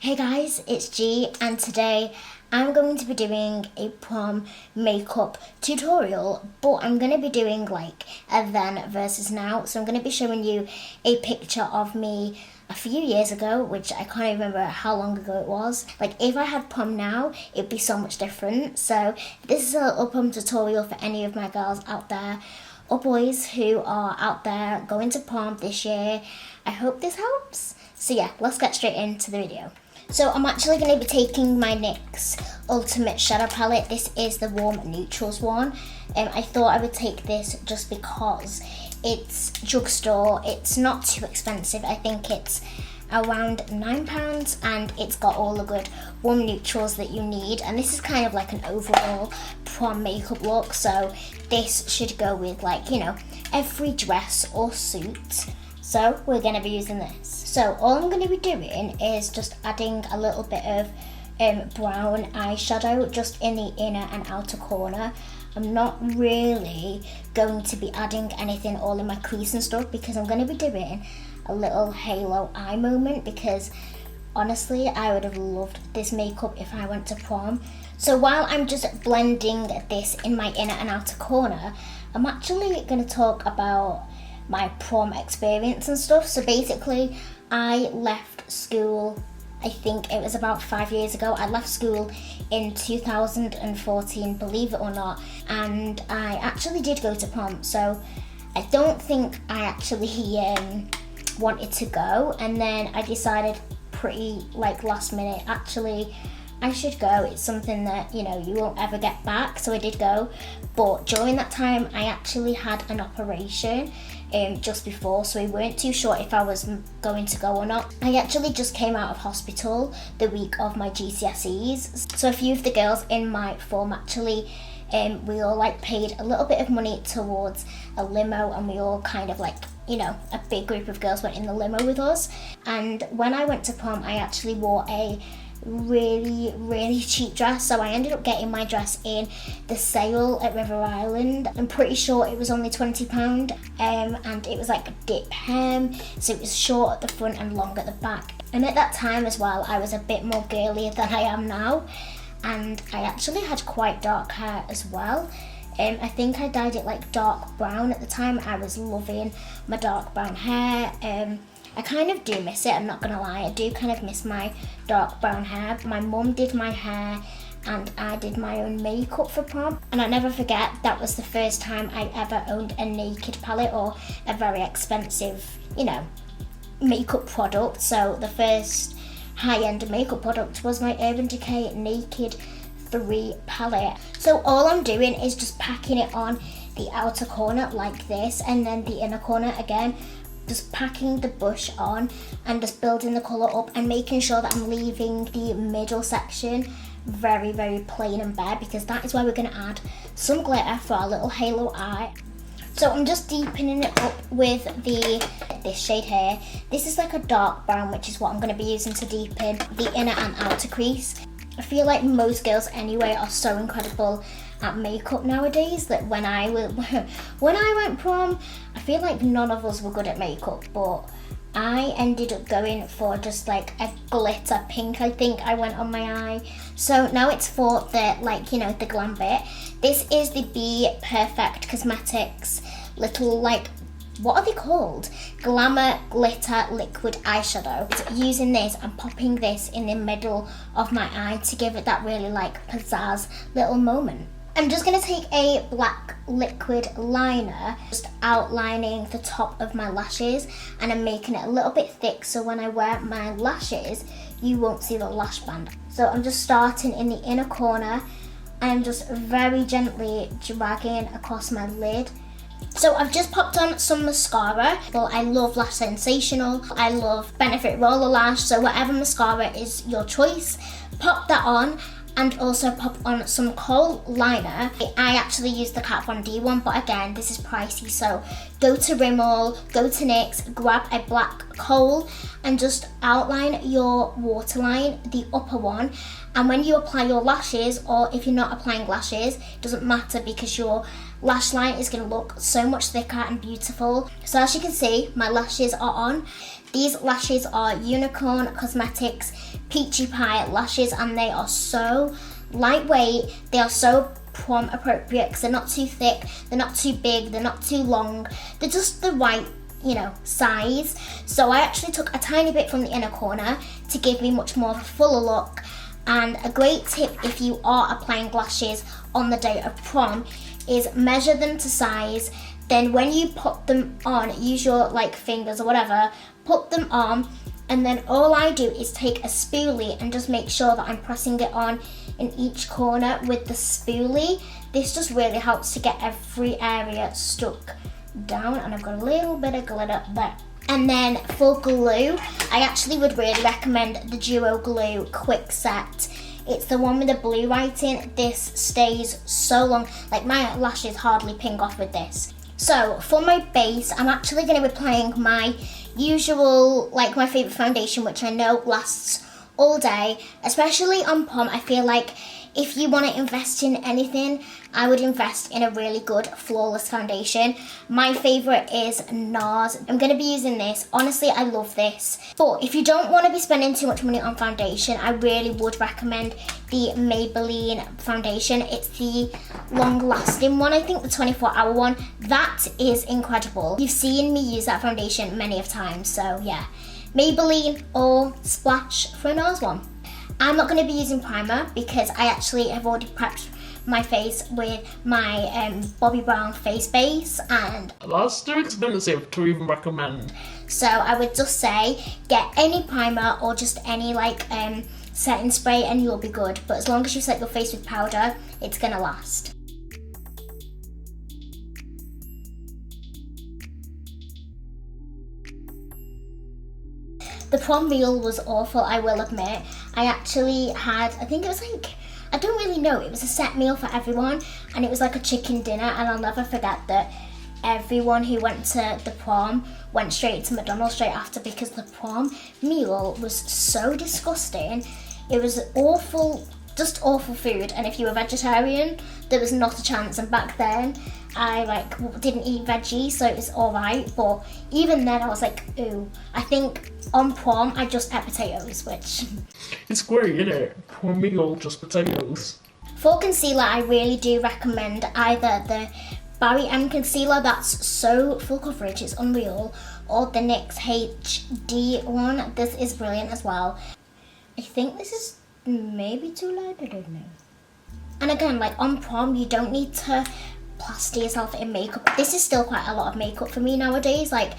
Hey guys, it's G and today I'm going to be doing a prom makeup tutorial, but I'm going to be doing like a then versus now. So I'm going to be showing you a picture of me a few years ago, which I can't remember how long ago it was. Like if I had prom now, it'd be so much different. So this is a little prom tutorial for any of my girls out there or boys who are out there going to prom this year. I hope this helps. So yeah, let's get straight into the video. So I'm actually going to be taking my NYX Ultimate Shadow Palette. This is the Warm Neutrals one. I thought I would take this just because it's drugstore. It's not too expensive. I think it's around £9 and it's got all the good warm neutrals that you need. And this is kind of like an overall prom makeup look. So this should go with like, you know, every dress or suit. So we're going to be using this. So all I'm going to be doing is just adding a little bit of brown eyeshadow just in the inner and outer corner. I'm not really going to be adding anything all in my crease and stuff because I'm going to be doing a little halo eye moment, because honestly I would have loved this makeup if I went to prom. So while I'm just blending this in my inner and outer corner, I'm actually going to talk about my prom experience and stuff. So basically I left school, I think it was about 5 years ago. I left school in 2014, believe it or not, and I actually did go to prom. So I don't think I actually wanted to go, and then I decided pretty like last minute, actually I should go. It's something that, you know, you won't ever get back. So I did go, but during that time I actually had an operation just before, so we weren't too sure if I was going to go or not. I actually just came out of hospital the week of my GCSEs, so a few of the girls in my form actually we all like paid a little bit of money towards a limo, and we all kind of like, you know, a big group of girls went in the limo with us. And when I went to prom I actually wore a really cheap dress, so I ended up getting my dress in the sale at River Island. I'm pretty sure it was only £20, and it was like a dip hem, so it was short at the front and long at the back. And at that time as well I was a bit more girly than I am now, and I actually had quite dark hair as well. I think I dyed it like dark brown at the time. I was loving my dark brown hair. I kind of do miss it, I'm not gonna lie. I do kind of miss my dark brown hair. My mum did my hair and I did my own makeup for prom, and I'll never forget that was the first time I ever owned a naked palette or a very expensive, you know, makeup product. So the first high-end makeup product was my Urban Decay Naked 3 palette. So all I'm doing is just packing it on the outer corner like this, and then the inner corner again, just packing the brush on and just building the colour up and making sure that I'm leaving the middle section very plain and bare, because that is where we're going to add some glitter for our little halo eye. So I'm just deepening it up with this shade here. This is like a dark brown, which is what I'm going to be using to deepen the inner and outer crease. I feel like most girls anyway are so incredible at makeup nowadays that when I went prom, I feel like none of us were good at makeup, but I ended up going for just like a glitter pink, I think I went on my eye. So now it's for the, like, you know, the glam bit. This is the BPerfect Cosmetics little, like, what are they called? Glamour Glitter Liquid Eyeshadow. Using this and popping this in the middle of my eye to give it that really like pizzazz little moment. I'm just going to take a black liquid liner, just outlining the top of my lashes, and I'm making it a little bit thick so when I wear my lashes you won't see the lash band. So I'm just starting in the inner corner and I'm just very gently dragging across my lid. So I've just popped on some mascara. Well, I love Lash Sensational, I love Benefit Roller Lash, so whatever mascara is your choice, pop that on. And also pop on some kohl liner. I actually use the Kat Von D one, but again, this is pricey, so go to Rimmel, go to NYX, grab a black kohl and just outline your waterline, the upper one. And when you apply your lashes, or if you're not applying lashes, it doesn't matter because your lash line is going to look so much thicker and beautiful. So as you can see, my lashes are on. These lashes are Unicorn Cosmetics Peachy Pie lashes, and they are so lightweight. They are so prom appropriate because they're not too thick, they're not too big, they're not too long. They're just the right, you know, size. So I actually took a tiny bit from the inner corner to give me much more of a fuller look. And a great tip if you are applying lashes on the day of prom is measure them to size. Then when you put them on, use your like fingers or whatever, put them on, and then all I do is take a spoolie and just make sure that I'm pressing it on in each corner with the spoolie. This just really helps to get every area stuck down, and I've got a little bit of glitter there. And then for glue, I actually would really recommend the Duo Glue Quick Set. It's the one with the blue writing. This stays so long, like my lashes hardly ping off with this. So for my base, I'm actually going to be applying my usual, like my favourite foundation, which I know lasts all day, especially on prom. I feel like if you want to invest in anything, I would invest in a really good flawless foundation. My favourite is Nars. I'm going to be using this. Honestly, I love this. But if you don't want to be spending too much money on foundation, I really would recommend the Maybelline foundation. It's the long-lasting one, I think the 24-hour one. That is incredible. You've seen me use that foundation many of times, so yeah. Maybelline or Splash for a Nars one. I'm not going to be using primer because I actually have already prepped my face with my Bobbi Brown face base, and that's too expensive to even recommend. So I would just say get any primer or just any like setting spray and you'll be good. But as long as you set your face with powder, it's going to last. The prom meal was awful, I will admit. I actually had, I think it was like, I don't really know, it was a set meal for everyone, and it was like a chicken dinner, and I'll never forget that everyone who went to the prom went straight to McDonald's straight after, because the prom meal was so disgusting. It was awful, just awful food, and if you were vegetarian, there was not a chance. And back then, I like didn't eat veggies, so it was alright, but even then I was like, ooh. I think on prom I just ate potatoes, which it's great, isn't it? Prom meal, just potatoes. For concealer, I really do recommend either the Barry M concealer, that's so full coverage, it's unreal, or the NYX HD one. This is brilliant as well. I think this is maybe too light, I don't know. And again, like on prom, you don't need to plaster yourself in makeup. This is still quite a lot of makeup for me nowadays. Like,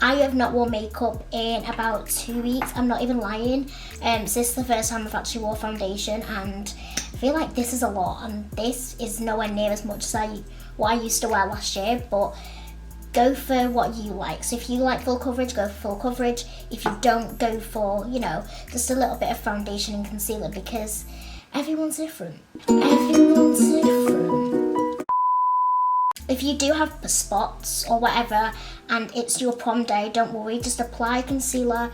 I have not worn makeup in about 2 weeks. I'm not even lying. So this is the first time I've actually wore foundation, and I feel like this is a lot, and this is nowhere near as much as what I used to wear last year. But go for what you like. So if you like full coverage, go for full coverage. If you don't, go for, you know, just a little bit of foundation and concealer, because everyone's different. Everyone's different. If you do have spots or whatever and it's your prom day, don't worry, just apply concealer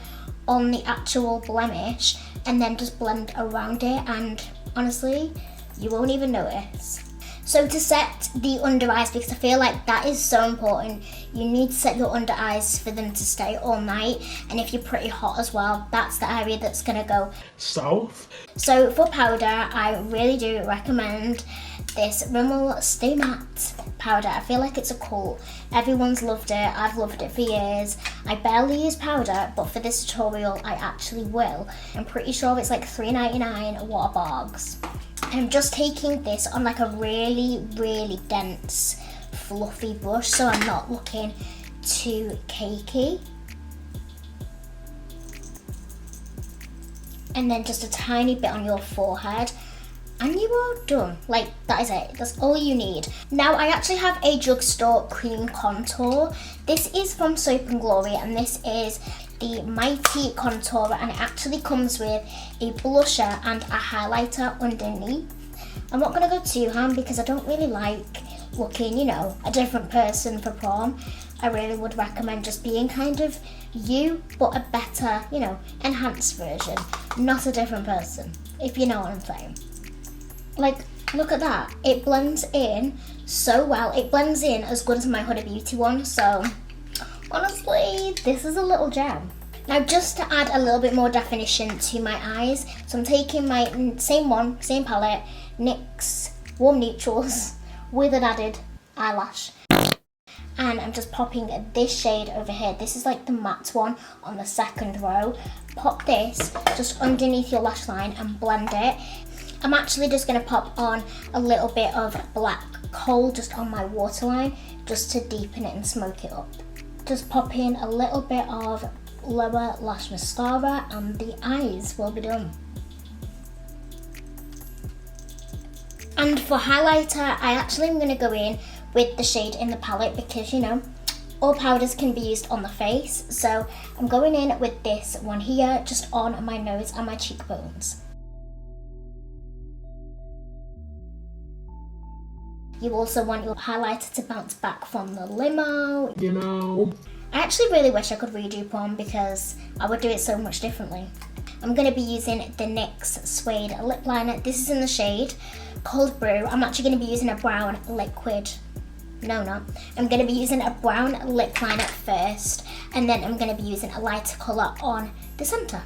on the actual blemish and then just blend around it, and honestly, you won't even notice. So to set the under eyes, because I feel like that is so important, you need to set your under eyes for them to stay all night, and if you're pretty hot as well, that's the area that's going to go south. So for powder, I really do recommend this Rimmel Stay Matte powder. I feel like it's a cult. Everyone's loved it. I've loved it for years. I barely use powder, but for this tutorial, I actually will. I'm pretty sure it's like $3.99 water bogs. I'm just taking this on like a really, really dense, fluffy brush, so I'm not looking too cakey. And then just a tiny bit on your forehead. And you are done. Like, that is it. That's all you need. Now, I actually have a drugstore cream contour. This is from Soap and Glory, and this is the Mighty Contourer, and it actually comes with a blusher and a highlighter underneath. I'm not going to go too ham because I don't really like looking, you know, a different person for prom. I really would recommend just being kind of you, but a better, you know, enhanced version, not a different person, if you know what I'm saying. Like, look at that. It blends in so well. It blends in as good as my Huda Beauty one. So, honestly, this is a little gem. Now just to add a little bit more definition to my eyes, so I'm taking my same palette, NYX Warm Neutrals with an added eyelash. And I'm just popping this shade over here. This is like the matte one on the second row. Pop this just underneath your lash line and blend it. I'm actually just going to pop on a little bit of black coal just on my waterline just to deepen it and smoke it up. Just pop in a little bit of lower lash mascara and the eyes will be done. And for highlighter, I actually am going to go in with the shade in the palette because, you know, all powders can be used on the face. So I'm going in with this one here just on my nose and my cheekbones. You also want your highlighter to bounce back from the limo. You know. I actually really wish I could redo Prom because I would do it so much differently. I'm going to be using the NYX Suede Lipliner. This is in the shade called Brew. I'm actually going to be using a brown liquid. No, not. I'm going to be using a brown lip liner first, and then I'm going to be using a lighter colour on the centre.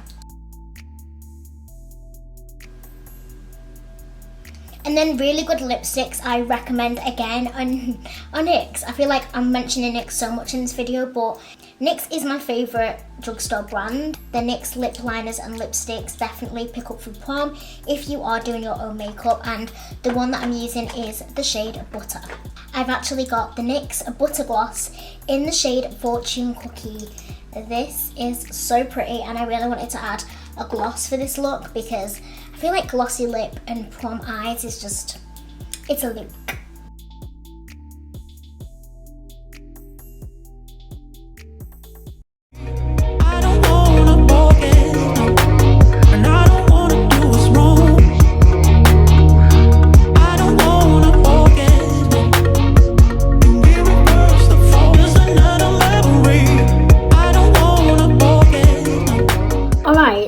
And then really good lipsticks I recommend again on NYX. I feel like I'm mentioning NYX so much in this video, but NYX is my favourite drugstore brand. The NYX lip liners and lipsticks definitely pick up for Prom if you are doing your own makeup, and the one that I'm using is the shade Butter. I've actually got the NYX Butter Gloss in the shade Fortune Cookie. This is so pretty and I really wanted to add a gloss for this look because I feel like glossy lip and Prom eyes is just, it's a look.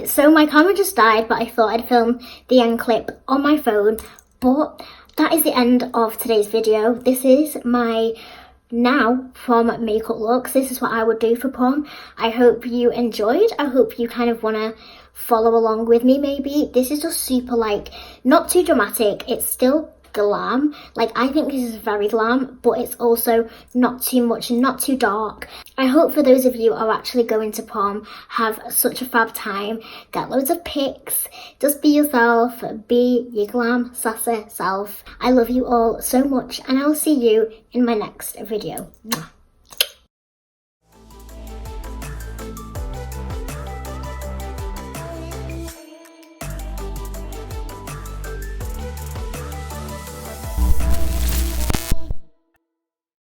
So my camera just died, but I thought I'd film the end clip on my phone. But that is the end of today's video. This is my now Prom makeup looks. This is what I would do for Prom. I hope you enjoyed. I hope you kind of want to follow along with me maybe. This is just super, like, not too dramatic. It's still glam. Like, I think this is very glam, but it's also not too much and not too dark. I hope for those of you who are actually going to Prom have such a fab time. Get loads of pics. Just be yourself. Be your glam sassy self. I love you all so much and I'll see you in my next video. Mwah.